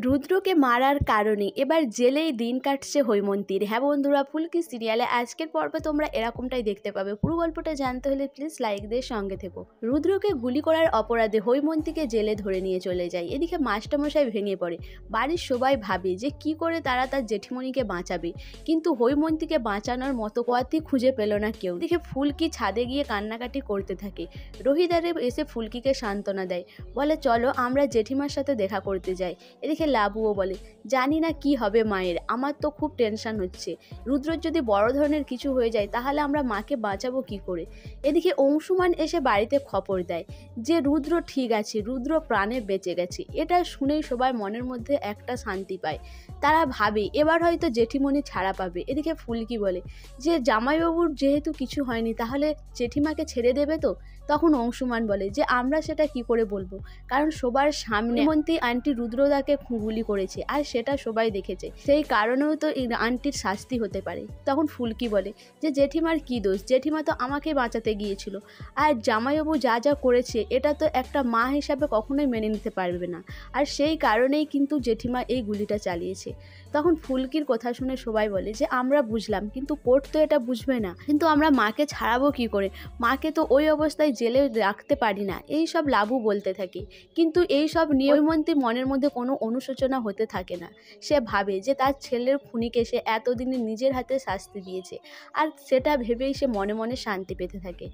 রুদ্রকে মারার কারণে এবার জেলেই দিন কাটছে হৈমন্তীর। হ্যাঁ বন্ধুরা, ফুলকি সিরিয়ালে আজকের পর্বে তোমরা এরকমটাই দেখতে পাবে। পুরো গল্পটা জানতে হলে প্লিজ লাইক দিয়ে সঙ্গে থেকো। রুদ্রকে গুলি করার অপরাধে হৈমন্তীকে জেলে ধরে নিয়ে চলে যায়। এদিকে মাস্টারমশাই ভেঙে পড়ে। বাড়ির সবাই ভাবে যে কি করে তারা তার জেঠিমণিকে বাঁচাবে, কিন্তু হৈমন্তীকে বাঁচানোর মতো পথই খুঁজে পেল না কেউ। এদিকে ফুলকি ছাদে গিয়ে কান্নাকাটি করতে থাকে। রোহিদারে এসে ফুলকিকে সান্ত্বনা দেয়, বলে চলো আমরা জেঠিমার সাথে দেখা করতে যাই। এদিকে লাবুও বলে, জানি না কি হবে মায়ের, আমার তো খুব টেনশন হচ্ছে। রুদ্রর যদি বড় ধরনের কিছু হয়ে যায় তাহলে আমরা মাকে বাঁচাবো কি করে। এদিকে অংশুমান এসে বাড়িতে খবর দেয় যে রুদ্র ঠিক আছে, রুদ্র প্রাণে বেঁচে গেছে। এটা শুনেই সবাই মনের মধ্যে একটা শান্তি পায়। তারা ভাবে এবার হয়তো জেঠিমণি ছাড়া পাবে। এদিকে ফুলকি বলে যে জামাইবাবুর যেহেতু কিছু হয়নি তাহলে জেঠিমাকে ছেড়ে দেবে তো। তখন অংশুমান বলে যে আমরা সেটা কি করে বলবো, কারণ সবার সামনে মন্ত্রী আন্টি রুদ্রদাকে গুলি করেছে আর সেটা সবাই দেখেছে, সেই কারণেও তো এই আন্টির শাস্তি হতে পারে। তখন ফুলকি বলে যে জেঠিমার কি দোষ, জেঠিমা তো আমাকে বাঁচাতে গিয়েছিল, আর জামাইবাবু যা যা করেছে এটা তো একটা মা হিসাবে কখনোই মেনে নিতে পারবে না, আর সেই কারণেই কিন্তু জেঠিমা এই গুলিটা চালিয়েছে। তখন ফুলকির কথা শুনে সবাই বলে যে আমরা বুঝলাম, কিন্তু কোর্ট তো এটা বুঝবে না, কিন্তু আমরা মাকে ছাড়াবো কি করে, মাকে তো ওই অবস্থায় জেলে রাখতে পারি না, এই সব লাবু বলতে থাকে। কিন্তু এই সব নিয়ে হৈমন্তীর মনের মধ্যে কোনো অনুশোচনা হতে থাকে না। সে ভাবে যে তার ছেলের খুনিকে সে এতদিনে নিজের হাতে শাস্তি দিয়েছে, আর সেটা ভেবেই সে মনে মনে শান্তি পেতে থাকে।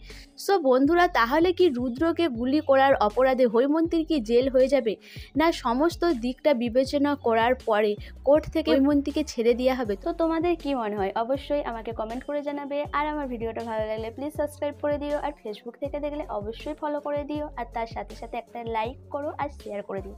সো বন্ধুরা, তাহলে কি রুদ্রকে গুলি করার অপরাধে হৈমন্তীর কি জেল হয়ে যাবে, না সমস্ত দিকটা বিবেচনা করার পরে কোর্ট থেকে হৈমন্তীকে ছেড়ে দেওয়া হবে? তো তোমাদের কি মনে হয় অবশ্যই আমাকে কমেন্ট করে জানাবে। আর আমার ভিডিওটা ভালো লাগলে প্লিজ সাবস্ক্রাইব করে দিও, আর ফেসবুক থেকে দেখলে অবশ্যই ফলো করে দিও, আর তার সাথে সাথে একটা লাইক করো আর শেয়ার করে দিও।